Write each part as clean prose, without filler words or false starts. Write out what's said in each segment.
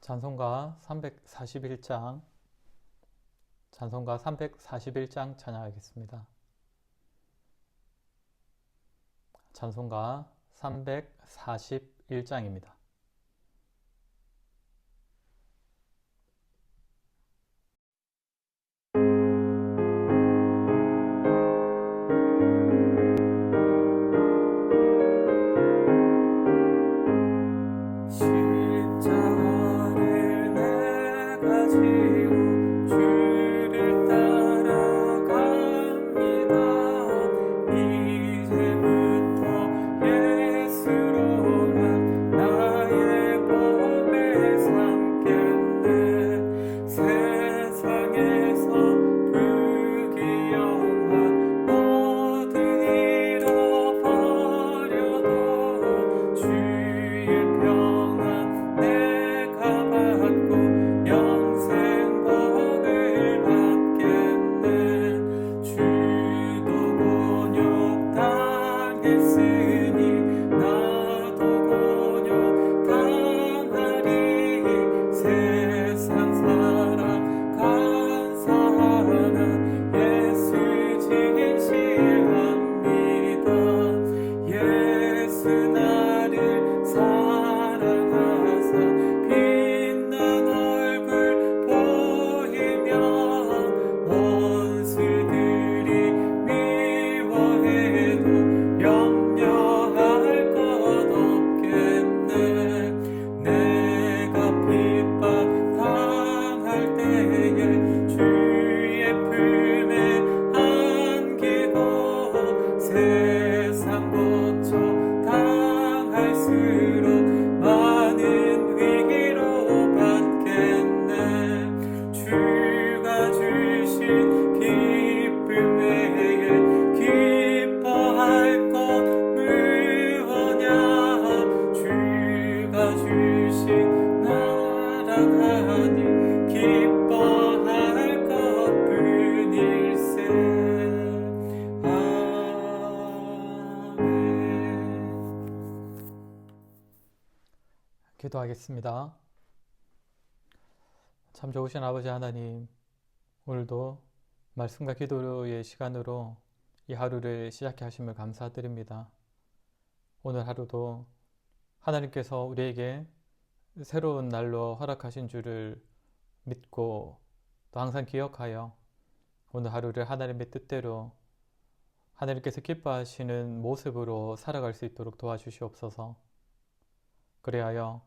찬송가 341장 찬양하겠습니다. 찬송가 341장입니다. 기도하겠습니다. 참 좋으신 아버지 하나님, 오늘도 말씀과 기도의 시간으로 이 하루를 시작해 하심을 감사드립니다. 오늘 하루도 하나님께서 우리에게 새로운 날로 허락하신 줄을 믿고 또 항상 기억하여 오늘 하루를 하나님의 뜻대로 하나님께서 기뻐하시는 모습으로 살아갈 수 있도록 도와주시옵소서. 그리하여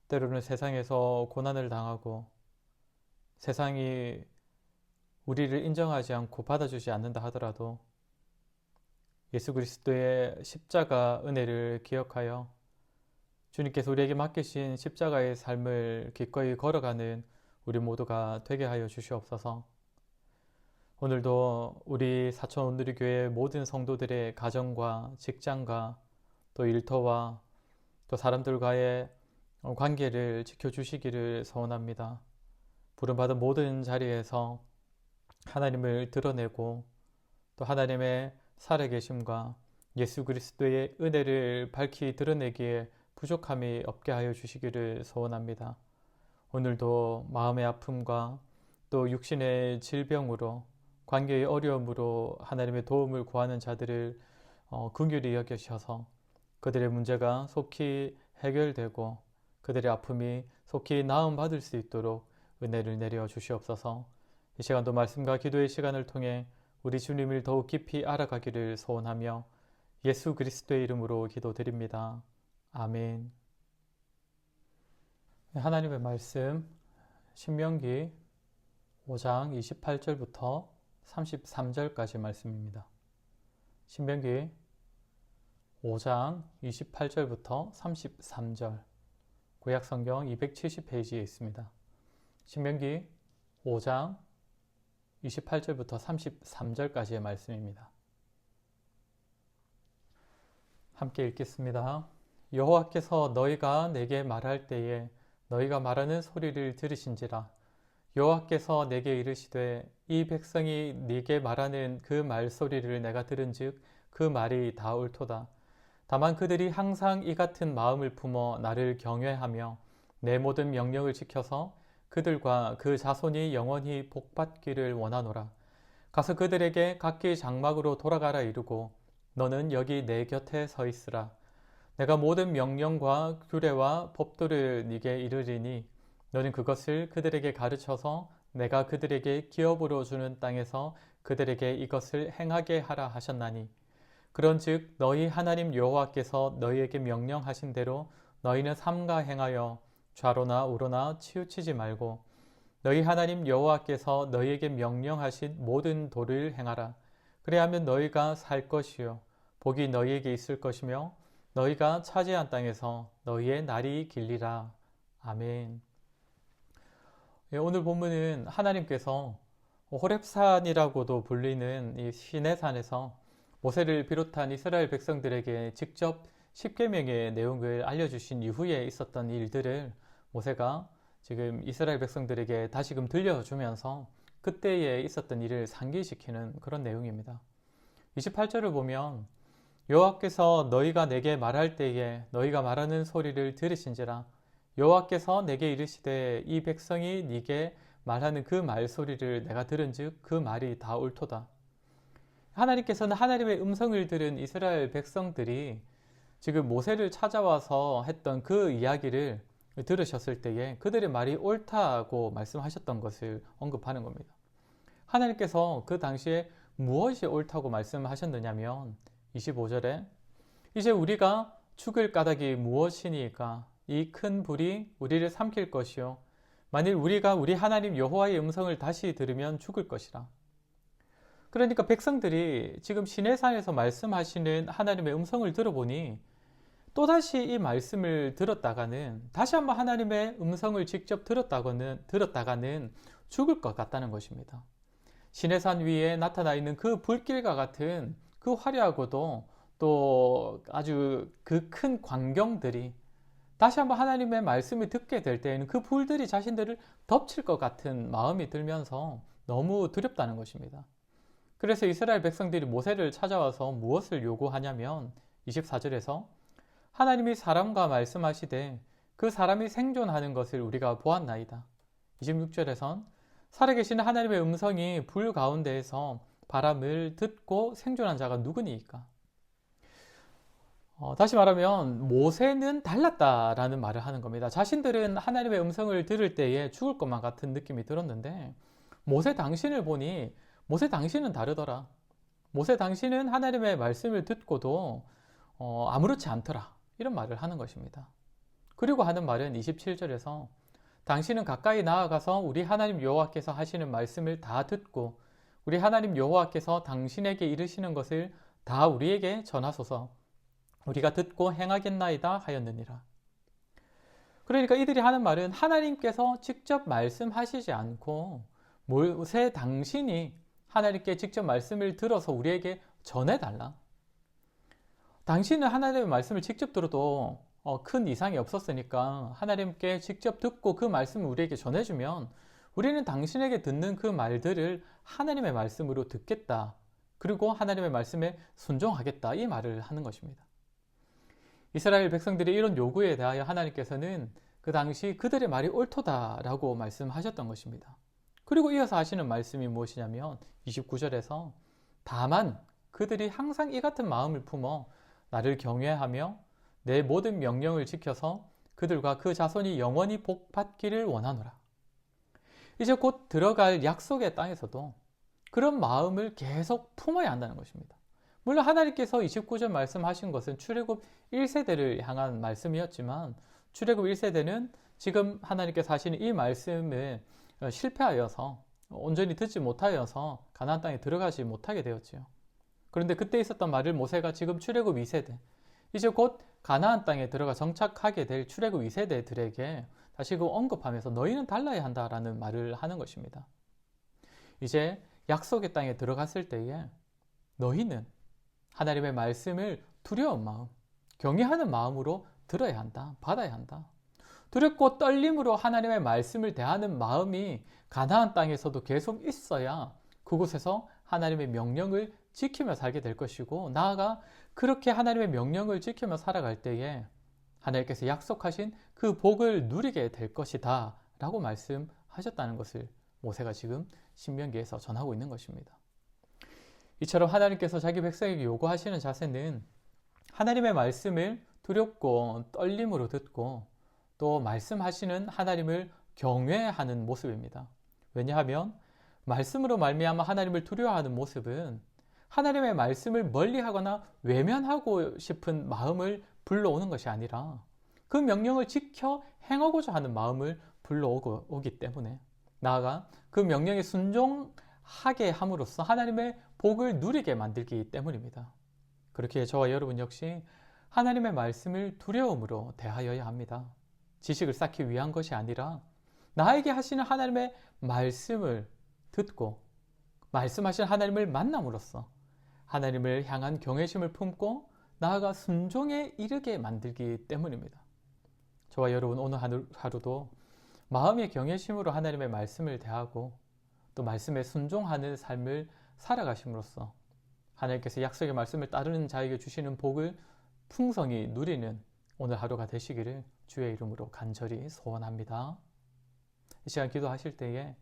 때로는 세상에서 고난을 당하고 세상이 우리를 인정하지 않고 받아주지 않는다 하더라도 예수 그리스도의 십자가 은혜를 기억하여 주님께서 우리에게 맡기신 십자가의 삶을 기꺼이 걸어가는 우리 모두가 되게 하여 주시옵소서. 오늘도 우리 사천 온누리교회 모든 성도들의 가정과 직장과 또 일터와 또 사람들과의 관계를 지켜주시기를 소원합니다. 부름받은 모든 자리에서 하나님을 드러내고 또 하나님의 살아계심과 예수 그리스도의 은혜를 밝히 드러내기에 부족함이 없게 하여 주시기를 소원합니다. 오늘도 마음의 아픔과 또 육신의 질병으로 관계의 어려움으로 하나님의 도움을 구하는 자들을 긍휼히 여기셔서 그들의 문제가 속히 해결되고 그들의 아픔이 속히 나음받을 수 있도록 은혜를 내려 주시옵소서. 이 시간도 말씀과 기도의 시간을 통해 우리 주님을 더욱 깊이 알아가기를 소원하며 예수 그리스도의 이름으로 기도드립니다. 아멘. 하나님의 말씀 신명기 5장 28절부터 33절까지 말씀입니다. 신명기 5장 28절부터 33절 구약성경 270페이지에 있습니다. 신명기 5장 28절부터 33절까지의 말씀입니다. 함께 읽겠습니다. 여호와께서 너희가 내게 말할 때에 너희가 말하는 소리를 들으신지라. 여호와께서 내게 이르시되 이 백성이 네게 말하는 그 말소리를 내가 들은즉 그 말이 다 옳도다. 다만 그들이 항상 이 같은 마음을 품어 나를 경외하며 내 모든 명령을 지켜서 그들과 그 자손이 영원히 복받기를 원하노라. 가서 그들에게 각기 장막으로 돌아가라 이르고 너는 여기 내 곁에 서 있으라. 내가 모든 명령과 규례와 법도를 네게 이르리니 너는 그것을 그들에게 가르쳐서 내가 그들에게 기업으로 주는 땅에서 그들에게 이것을 행하게 하라 하셨나니 그런즉 너희 하나님 여호와께서 너희에게 명령하신 대로 너희는 삼가 행하여 좌로나 우로나 치우치지 말고 너희 하나님 여호와께서 너희에게 명령하신 모든 도를 행하라. 그래야면 너희가 살 것이요 복이 너희에게 있을 것이며 너희가 차지한 땅에서 너희의 날이 길리라. 아멘. 오늘 본문은 하나님께서 호렙산이라고도 불리는 이 시내산에서 모세를 비롯한 이스라엘 백성들에게 직접 십계명의 내용을 알려주신 이후에 있었던 일들을 모세가 지금 이스라엘 백성들에게 다시금 들려주면서 그때에 있었던 일을 상기시키는 그런 내용입니다. 28절을 보면 여호와께서 너희가 내게 말할 때에 너희가 말하는 소리를 들으신지라. 여호와께서 내게 이르시되 이 백성이 네게 말하는 그 말소리를 내가 들은즉 그 말이 다 옳도다. 하나님께서는 하나님의 음성을 들은 이스라엘 백성들이 지금 모세를 찾아와서 했던 그 이야기를 들으셨을 때에 그들의 말이 옳다고 말씀하셨던 것을 언급하는 겁니다. 하나님께서 그 당시에 무엇이 옳다고 말씀하셨느냐면 25절에 이제 우리가 죽을 까닭이 무엇이니까 이 큰 불이 우리를 삼킬 것이요 만일 우리가 우리 하나님 여호와의 음성을 다시 들으면 죽을 것이라. 그러니까 백성들이 지금 시내산에서 말씀하시는 하나님의 음성을 들어보니 또다시 이 말씀을 들었다가는 다시 한번 하나님의 음성을 직접 들었다가는 죽을 것 같다는 것입니다. 시내산 위에 나타나 있는 그 불길과 같은 그 화려하고도 또 아주 그 큰 광경들이 다시 한번 하나님의 말씀을 듣게 될 때에는 그 불들이 자신들을 덮칠 것 같은 마음이 들면서 너무 두렵다는 것입니다. 그래서 이스라엘 백성들이 모세를 찾아와서 무엇을 요구하냐면 24절에서 하나님이 사람과 말씀하시되 그 사람이 생존하는 것을 우리가 보았나이다. 26절에선 살아계신 하나님의 음성이 불 가운데에서 바람을 듣고 생존한 자가 누구니까? 다시 말하면 모세는 달랐다라는 말을 하는 겁니다. 자신들은 하나님의 음성을 들을 때에 죽을 것만 같은 느낌이 들었는데 모세 당신을 보니 모세 당신은 다르더라. 모세 당신은 하나님의 말씀을 듣고도 아무렇지 않더라. 이런 말을 하는 것입니다. 그리고 하는 말은 27절에서 당신은 가까이 나아가서 우리 하나님 여호와께서 하시는 말씀을 다 듣고 우리 하나님 여호와께서 당신에게 이르시는 것을 다 우리에게 전하소서 우리가 듣고 행하겠나이다 하였느니라. 그러니까 이들이 하는 말은 하나님께서 직접 말씀하시지 않고 모세 당신이 하나님께 직접 말씀을 들어서 우리에게 전해달라. 당신은 하나님의 말씀을 직접 들어도 큰 이상이 없었으니까 하나님께 직접 듣고 그 말씀을 우리에게 전해주면 우리는 당신에게 듣는 그 말들을 하나님의 말씀으로 듣겠다. 그리고 하나님의 말씀에 순종하겠다. 이 말을 하는 것입니다. 이스라엘 백성들의 이런 요구에 대하여 하나님께서는 그 당시 그들의 말이 옳도다라고 말씀하셨던 것입니다. 그리고 이어서 하시는 말씀이 무엇이냐면 29절에서 다만 그들이 항상 이 같은 마음을 품어 나를 경외하며 내 모든 명령을 지켜서 그들과 그 자손이 영원히 복받기를 원하노라. 이제 곧 들어갈 약속의 땅에서도 그런 마음을 계속 품어야 한다는 것입니다. 물론 하나님께서 29절 말씀하신 것은 출애굽 1세대를 향한 말씀이었지만 출애굽 1세대는 지금 하나님께서 하시는 이 말씀에 실패하여서 온전히 듣지 못하여서 가나안 땅에 들어가지 못하게 되었지요. 그런데 그때 있었던 말을 모세가 지금 출애굽 2세대 이제 곧 가나안 땅에 들어가 정착하게 될 출애굽 2세대들에게 다시금 언급하면서 너희는 달라야 한다라는 말을 하는 것입니다. 이제 약속의 땅에 들어갔을 때에 너희는 하나님의 말씀을 두려운 마음, 경외하는 마음으로 들어야 한다, 받아야 한다. 두렵고 떨림으로 하나님의 말씀을 대하는 마음이 가나안 땅에서도 계속 있어야 그곳에서 하나님의 명령을 지키며 살게 될 것이고 나아가 그렇게 하나님의 명령을 지키며 살아갈 때에 하나님께서 약속하신 그 복을 누리게 될 것이다 라고 말씀하셨다는 것을 모세가 지금 신명기에서 전하고 있는 것입니다. 이처럼 하나님께서 자기 백성에게 요구하시는 자세는 하나님의 말씀을 두렵고 떨림으로 듣고 또 말씀하시는 하나님을 경외하는 모습입니다. 왜냐하면 말씀으로 말미암아 하나님을 두려워하는 모습은 하나님의 말씀을 멀리하거나 외면하고 싶은 마음을 불러오는 것이 아니라 그 명령을 지켜 행하고자 하는 마음을 불러오기 때문에 나아가 그 명령에 순종하게 함으로써 하나님의 복을 누리게 만들기 때문입니다. 그렇기에 저와 여러분 역시 하나님의 말씀을 두려움으로 대하여야 합니다. 지식을 쌓기 위한 것이 아니라 나에게 하시는 하나님의 말씀을 듣고 말씀하시는 하나님을 만남으로써 하나님을 향한 경외심을 품고 나아가 순종에 이르게 만들기 때문입니다. 저와 여러분 오늘 하루도 마음의 경외심으로 하나님의 말씀을 대하고 또 말씀에 순종하는 삶을 살아가심으로써 하나님께서 약속의 말씀을 따르는 자에게 주시는 복을 풍성히 누리는 오늘 하루가 되시기를 주의 이름으로 간절히 소원합니다. 이 시간 기도하실 때에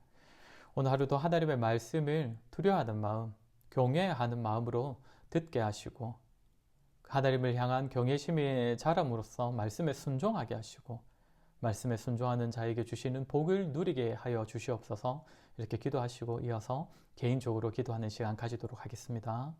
오늘 하루도 하나님의 말씀을 두려워하는 마음, 경외하는 마음으로 듣게 하시고 하나님을 향한 경외심의 자람으로써 말씀에 순종하게 하시고 말씀에 순종하는 자에게 주시는 복을 누리게 하여 주시옵소서. 이렇게 기도하시고 이어서 개인적으로 기도하는 시간 가지도록 하겠습니다.